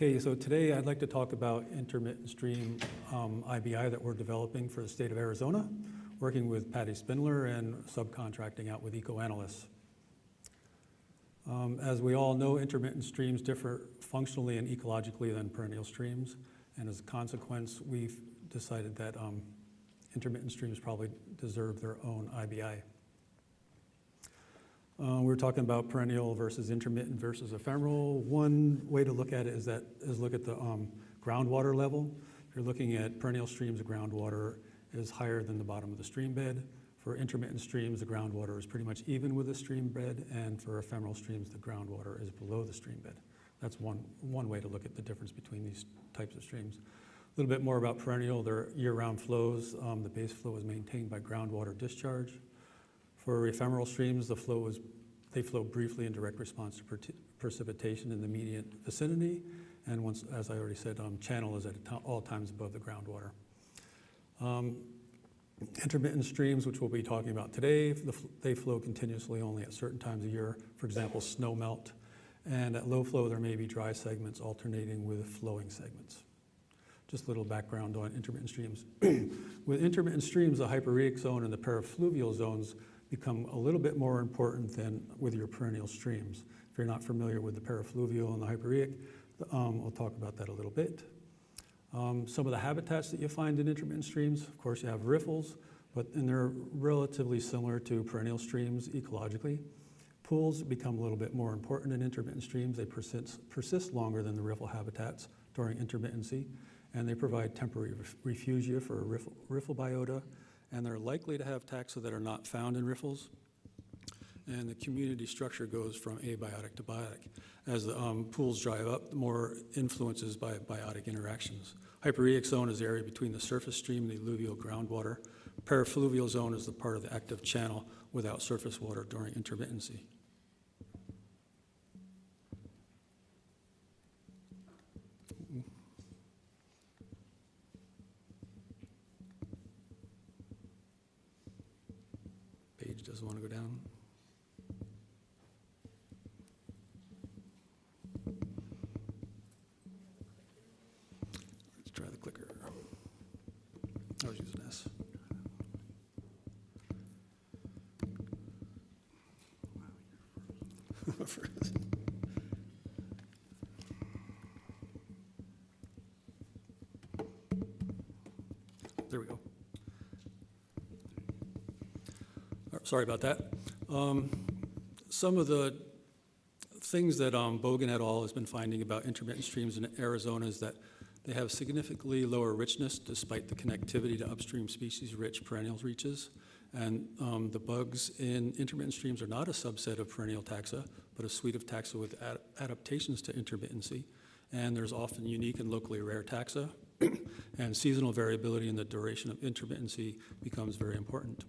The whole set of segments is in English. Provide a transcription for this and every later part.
Okay, so today I'd like to talk about intermittent stream IBI that we're developing for the state of Arizona, working with Patty Spindler and subcontracting out with eco-analysts. As we all know, intermittent streams differ functionally and ecologically than perennial streams, and as a consequence, we've decided that intermittent streams probably deserve their own IBI. We're talking about perennial versus intermittent versus ephemeral. One way to look at it is look at the groundwater level. If you're looking at perennial streams, the groundwater is higher than the bottom of the stream bed. For intermittent streams, the groundwater is pretty much even with the stream bed, and for ephemeral streams, the groundwater is below the stream bed. That's one way to look at the difference between these types of streams. A little bit more about perennial. They're year-round flows. The base flow is maintained by groundwater discharge. For ephemeral streams, they flow briefly in direct response to precipitation in the immediate vicinity, and once, as I already said, channel is at all times above the groundwater. Intermittent streams, which we'll be talking about today, they flow continuously only at certain times of year, for example, snow melt, and at low flow there may be dry segments alternating with flowing segments. Just a little background on intermittent streams. With intermittent streams, the hyperrheic zone and the parafluvial zones become a little bit more important than with your perennial streams. If you're not familiar with the parafluvial and the hyperrheic, we'll talk about that a little bit. Some of the habitats that you find in intermittent streams, of course you have riffles, and they're relatively similar to perennial streams ecologically. Pools become a little bit more important in intermittent streams. They persist longer than the riffle habitats during intermittency, and they provide temporary refugia for riffle biota, and they're likely to have taxa that are not found in riffles. And the community structure goes from abiotic to biotic. As the pools dry up, the more influences by biotic interactions. Hyperrheic zone is the area between the surface stream and the alluvial groundwater. Parafluvial zone is the part of the active channel without surface water during intermittency. Page doesn't want to go down. Let's try the clicker. I was using S. There we go. Sorry about that. Some of the things that Bogan et al. Has been finding about intermittent streams in Arizona is that they have significantly lower richness despite the connectivity to upstream species-rich perennials reaches. And the bugs in intermittent streams are not a subset of perennial taxa, but a suite of taxa with adaptations to intermittency. And there's often unique and locally rare taxa, and seasonal variability in the duration of intermittency becomes very important.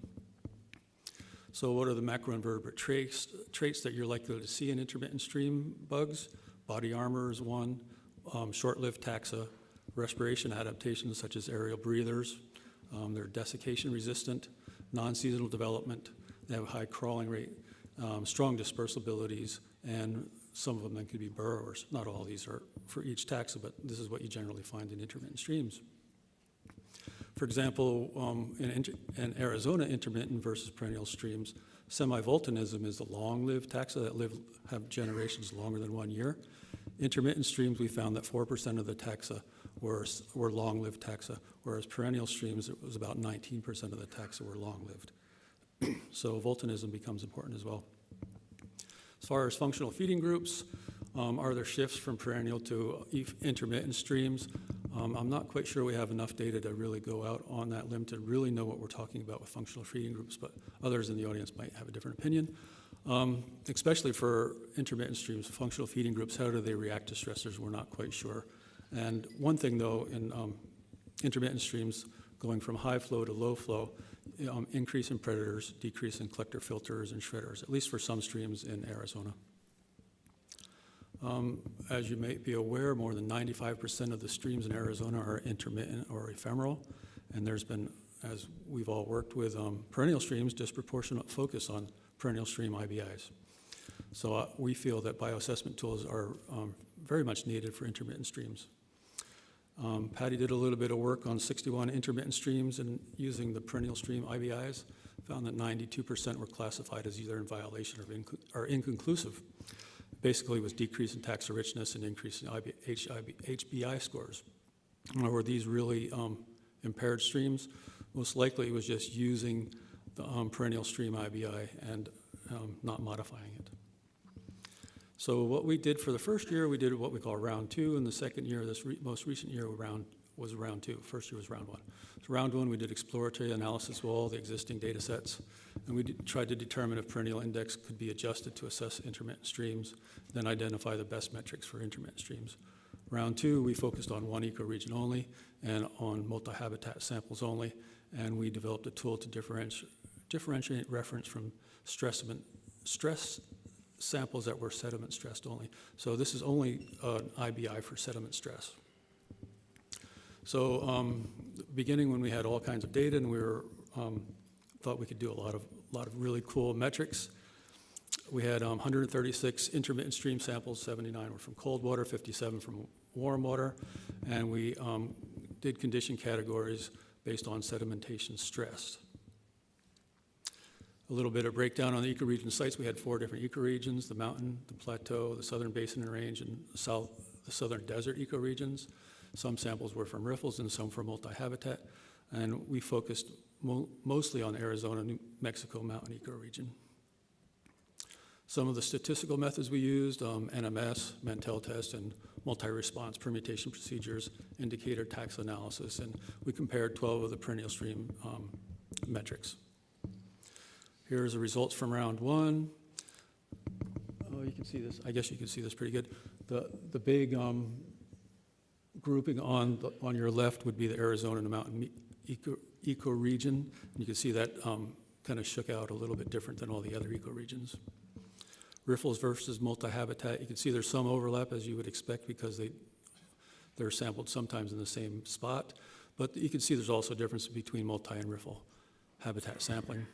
So what are the macroinvertebrate traits that you're likely to see in intermittent stream bugs? Body armor is one, short-lived taxa, respiration adaptations such as aerial breathers, they're desiccation resistant, non-seasonal development, they have a high crawling rate, strong dispersal abilities, and some of them then could be burrowers. Not all of these are for each taxa, but this is what you generally find in intermittent streams. For example, in Arizona intermittent versus perennial streams, semi-volcanism is a long-lived taxa that have generations longer than 1 year. Intermittent streams, we found that 4% of the taxa were long-lived taxa, whereas perennial streams, it was about 19% of the taxa were long-lived. So volcanism becomes important as well. As far as functional feeding groups, are there shifts from perennial to intermittent streams? I'm not quite sure we have enough data to really go out on that limb to really know what we're talking about with functional feeding groups, but others in the audience might have a different opinion. Especially for intermittent streams, functional feeding groups, how do they react to stressors? We're not quite sure. And one thing though, in intermittent streams, going from high flow to low flow, increase in predators, decrease in collector filters and shredders, at least for some streams in Arizona. As you may be aware, more than 95% of the streams in Arizona are intermittent or ephemeral, and there's been, as we've all worked with perennial streams, disproportionate focus on perennial stream IBIs. So we feel that bioassessment tools are very much needed for intermittent streams. Patty did a little bit of work on 61 intermittent streams and using the perennial stream IBIs, found that 92% were classified as either in violation or inconclusive. Basically, it was decrease in taxa richness and increase in HBI scores. Were these really impaired streams? Most likely it was just using the perennial stream IBI and not modifying it. So what we did for the first year, we did what we call round 2, and the second year, this most recent year was round 2. First year was round 1. So round 1, we did exploratory analysis of all the existing data sets, and we tried to determine if perennial index could be adjusted to assess intermittent streams, then identify the best metrics for intermittent streams. Round 2, we focused on one ecoregion only and on multi-habitat samples only, and we developed a tool to differentiate reference from stress samples that were sediment stressed only. So this is only an IBI for sediment stress. So beginning when we had all kinds of data and we were thought we could do a lot of really cool metrics. We had 136 intermittent stream samples, 79 were from cold water, 57 from warm water, and we did condition categories based on sedimentation stress. A little bit of breakdown on the ecoregion sites. We had 4 different ecoregions: the mountain, the plateau, the southern basin and range, and the southern desert ecoregions. Some samples were from riffles and some from multi-habitat, and we focused mostly on Arizona, New Mexico mountain ecoregion. Some of the statistical methods we used, NMS, Mantel test, and multi-response permutation procedures, indicator taxa analysis, and we compared 12 of the perennial stream metrics. Here's the results from round 1. Oh, you can see this. I guess you can see this pretty good. The big grouping on your left would be the Arizona and the mountain ecoregion. You can see that kind of shook out a little bit different than all the other ecoregions. Riffles versus multi-habitat. You can see there's some overlap, as you would expect, because they're sampled sometimes in the same spot. But you can see there's also a difference between multi and riffle habitat sampling.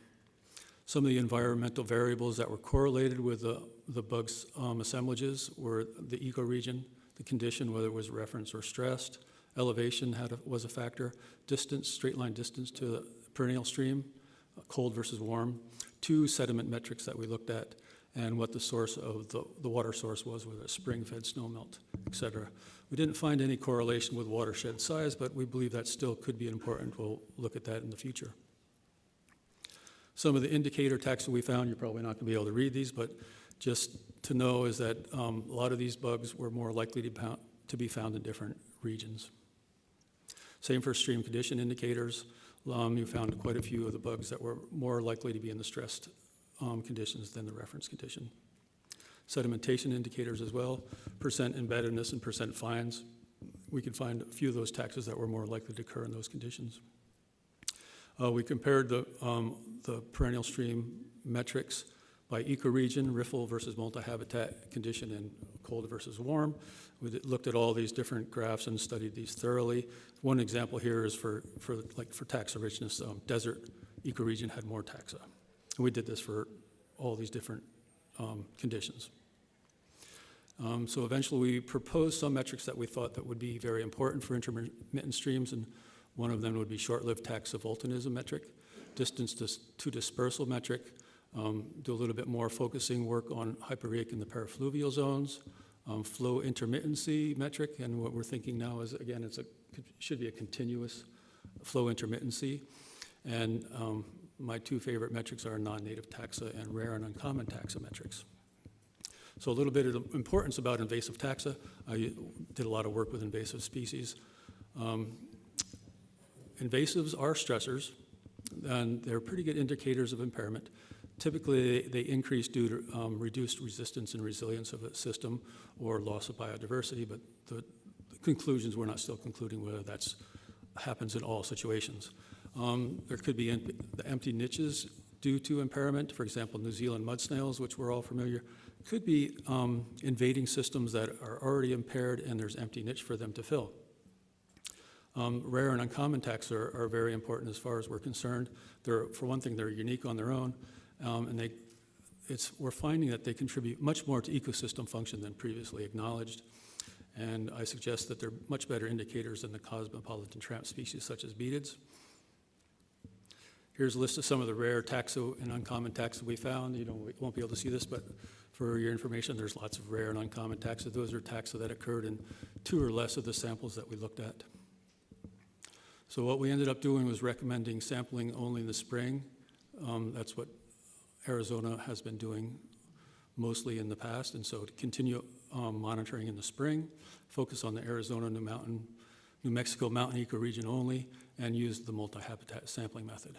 Some of the environmental variables that were correlated with the bug's assemblages were the ecoregion, the condition, whether it was referenced or stressed, elevation was a factor, distance, straight line distance to the perennial stream, cold versus warm, 2 sediment metrics that we looked at, and what the source of the water source was, whether it's spring-fed snowmelt, et cetera. We didn't find any correlation with watershed size, but we believe that still could be important. We'll look at that in the future. Some of the indicator taxa we found, you're probably not going to be able to read these, but just to know is that a lot of these bugs were more likely to be found in different regions. Same for stream condition indicators. You found quite a few of the bugs that were more likely to be in the stressed conditions than the reference condition. Sedimentation indicators as well, percent embeddedness and percent fines. We could find a few of those taxas that were more likely to occur in those conditions. We compared the perennial stream metrics by ecoregion, riffle versus multi-habitat condition, and cold versus warm. We looked at all these different graphs and studied these thoroughly. One example here is for taxa richness. Desert ecoregion had more taxa. And we did this for all these different conditions. So eventually we proposed some metrics that we thought that would be very important for intermittent streams, and one of them would be short-lived taxa volcanism metric, distance to dispersal metric, do a little bit more focusing work on hypereic in the parafluvial zones, flow intermittency metric, and what we're thinking now is, again, it should be a continuous flow intermittency. And my 2 favorite metrics are non-native taxa and rare and uncommon taxa metrics. So a little bit of the importance about invasive taxa. I did a lot of work with invasive species. Invasives are stressors, and they're pretty good indicators of impairment. Typically, they increase due to reduced resistance and resilience of a system or loss of biodiversity, but the conclusions, we're not still concluding whether that happens in all situations. There could be the empty niches due to impairment. For example, New Zealand mud snails, which we're all familiar, could be invading systems that are already impaired and there's empty niche for them to fill. Rare and uncommon taxa are very important as far as we're concerned. For one thing, they're unique on their own, and we're finding that they contribute much more to ecosystem function than previously acknowledged. and I suggest that they're much better indicators than the cosmopolitan tramp species such as beetles. Here's a list of some of the rare taxa and uncommon taxa we found. You won't be able to see this, but for your information, there's lots of rare and uncommon taxa. Those are taxa that occurred in 2 or less of the samples that we looked at. So what we ended up doing was recommending sampling only in the spring. That's what Arizona has been doing mostly in the past, and so to continue monitoring in the spring, focus on the Arizona, New Mexico mountain ecoregion only, and use the multi-habitat sampling method.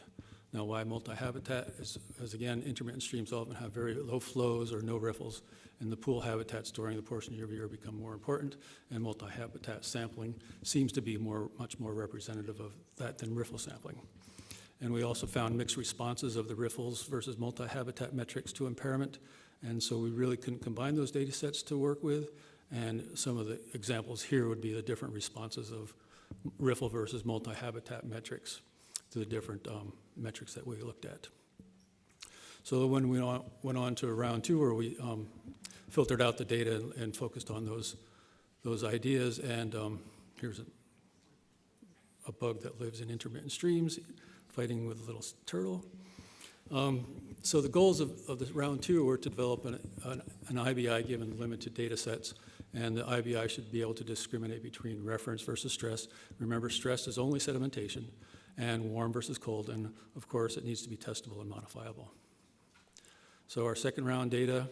Now, why multi-habitat is again, intermittent streams often have very low flows or no riffles, and the pool habitats during the portion of the year become more important, and multi-habitat sampling seems to be much more representative of that than riffle sampling. And we also found mixed responses of the riffles versus multi-habitat metrics to impairment, and so we really couldn't combine those data sets to work with, and some of the examples here would be the different responses of riffle versus multi-habitat metrics to the different metrics that we looked at. So when we went on to round 2, where we filtered out the data and focused on those ideas, and here's a bug that lives in intermittent streams, fighting with a little turtle. So the goals of this round 2 were to develop an IBI given limited data sets, and the IBI should be able to discriminate between reference versus stress. Remember, stress is only sedimentation, and warm versus cold, and of course it needs to be testable and modifiable. So our second round data,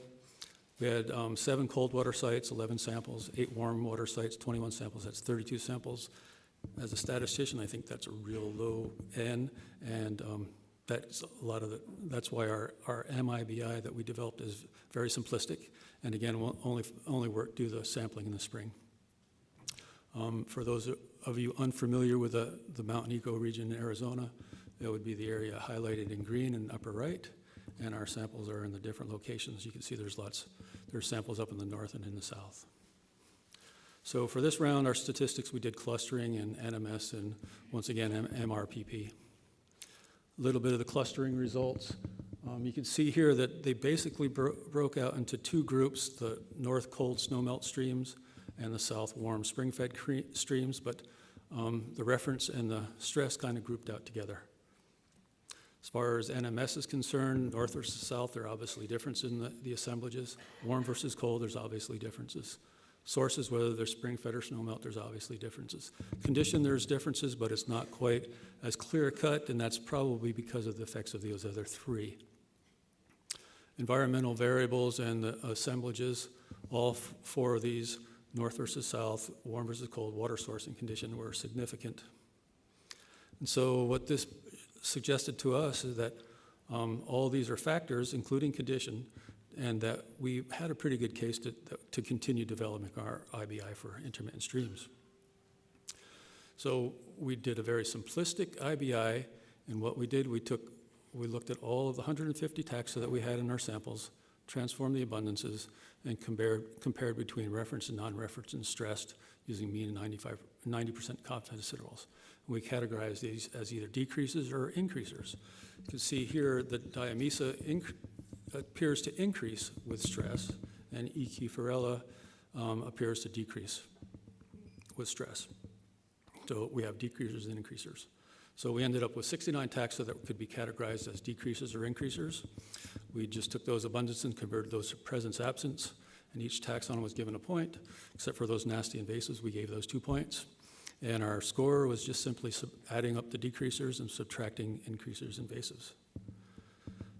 we had 7 cold water sites, 11 samples, 8 warm water sites, 21 samples, that's 32 samples. As a statistician, I think that's a real low N, and that's that's why our MIBI that we developed is very simplistic, and again, will only do the sampling in the spring. For those of you unfamiliar with the mountain ecoregion in Arizona, that would be the area highlighted in green in the upper right, and our samples are in the different locations. You can see there's samples up in the north and in the south. So for this round, our statistics, we did clustering and NMS and once again MRPP. A little bit of the clustering results. You can see here that they basically broke out into 2 groups, the north cold snowmelt streams and the south warm spring-fed streams, but the reference and the stress kind of grouped out together. As far as NMS is concerned, north versus south, there are obviously differences in the assemblages. Warm versus cold, there's obviously differences. Sources, whether they're spring-fed or snowmelt, there's obviously differences. Condition, there's differences, but it's not quite as clear-cut, and that's probably because of the effects of those other 3. Environmental variables and the assemblages, all 4 of these, north versus south, warm versus cold, water source and condition were significant. And so what this suggested to us is that all these are factors, including condition, and that we had a pretty good case to continue developing our IBI for intermittent streams. So we did a very simplistic IBI, and what we did, we looked at all of the 150 taxa that we had in our samples, transformed the abundances, and compared between reference and non-reference and stressed using mean and 90% confidence intervals. We categorized these as either decreases or increasers. You can see here that diamesa appears to increase with stress, and Echephorella appears to decrease with stress. So we have decreasers and increasers. So we ended up with 69 taxa that could be categorized as decreases or increasers. We just took those abundances and converted those to presence-absence, and each taxon was given a point, except for those nasty invasives, we gave those 2 points. And our score was just simply adding up the decreasers and subtracting increasers invasives.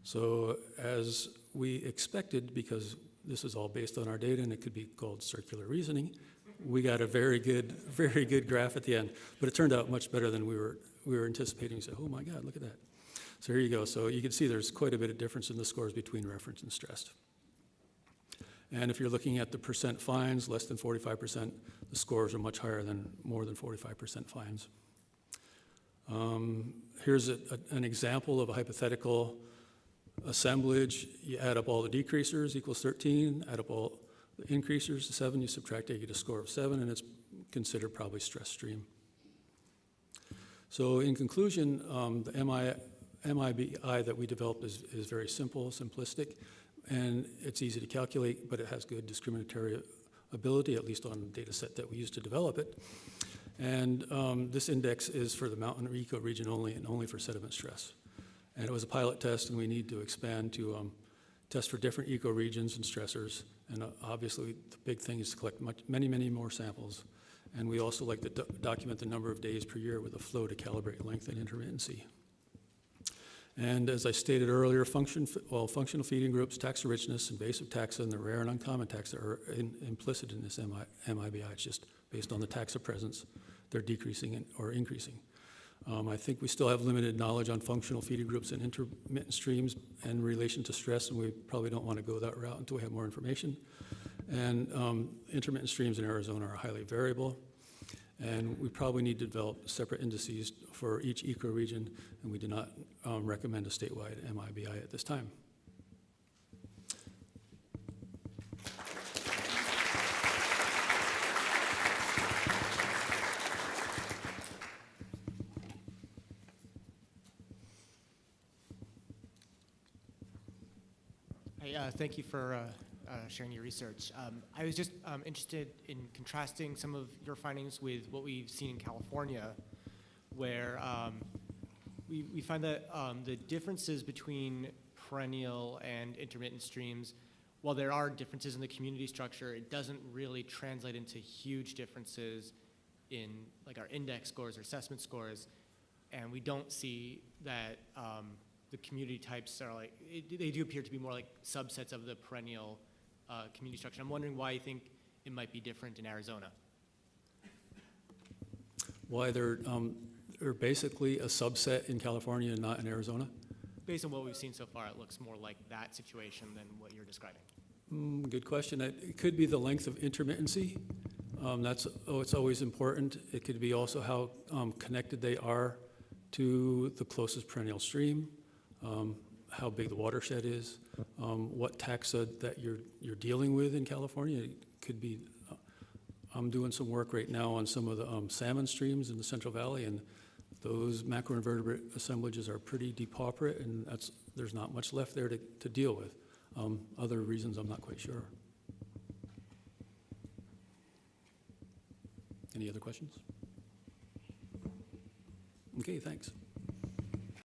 So as we expected, because this is all based on our data and it could be called circular reasoning, we got a very good graph at the end, but it turned out much better than we were anticipating. We said, oh my God, look at that. So here you go. So you can see there's quite a bit of difference in the scores between reference and stressed. And if you're looking at the percent fines, less than 45%, the scores are much higher than more than 45% fines. Here's an example of a hypothetical assemblage. You add up all the decreasers, equals 13, add up all the increasers, 7, you subtract 8, you get a score of 7, and it's considered probably stress stream. So in conclusion, the MIBI that we developed is very simple, simplistic, and it's easy to calculate, but it has good discriminatory ability, at least on the data set that we used to develop it. And this index is for the mountain ecoregion only and only for sediment stress. And it was a pilot test, and we need to expand to test for different ecoregions and stressors. And obviously, the big thing is to collect many more samples. And we also like to document the number of days per year with a flow to calibrate length and intermittency. And as I stated earlier, functional feeding groups, taxa richness, invasive taxa, and the rare and uncommon taxa are implicit in this MIBI. It's just based on the taxa presence, they're decreasing or increasing. I think we still have limited knowledge on functional feeding groups and intermittent streams in relation to stress, and we probably don't want to go that route until we have more information. And intermittent streams in Arizona are highly variable, and we probably need to develop separate indices for each ecoregion, and we do not recommend a statewide MIBI at this time. Thank you for sharing your research. I was just interested in contrasting some of your findings with what we've seen in California, where we find that the differences between perennial and intermittent streams, while there are differences in the community structure, it doesn't really translate into huge differences in like our index scores or assessment scores, and we don't see that the community types are like, they do appear to be more like subsets of the perennial community structure. I'm wondering why you think it might be different in Arizona. Why they're basically a subset in California and not in Arizona? Based on what we've seen so far, it looks more like that situation than what you're describing. Good question. It could be the length of intermittency. It's always important. It could be also how connected they are to the closest perennial stream, how big the watershed is, what taxa that you're dealing with in California. It could be, I'm doing some work right now on some of the salmon streams in the Central Valley, and those macroinvertebrate assemblages are pretty depauperate, and there's not much left there to deal with. Other reasons I'm not quite sure. Any other questions? Okay, thanks.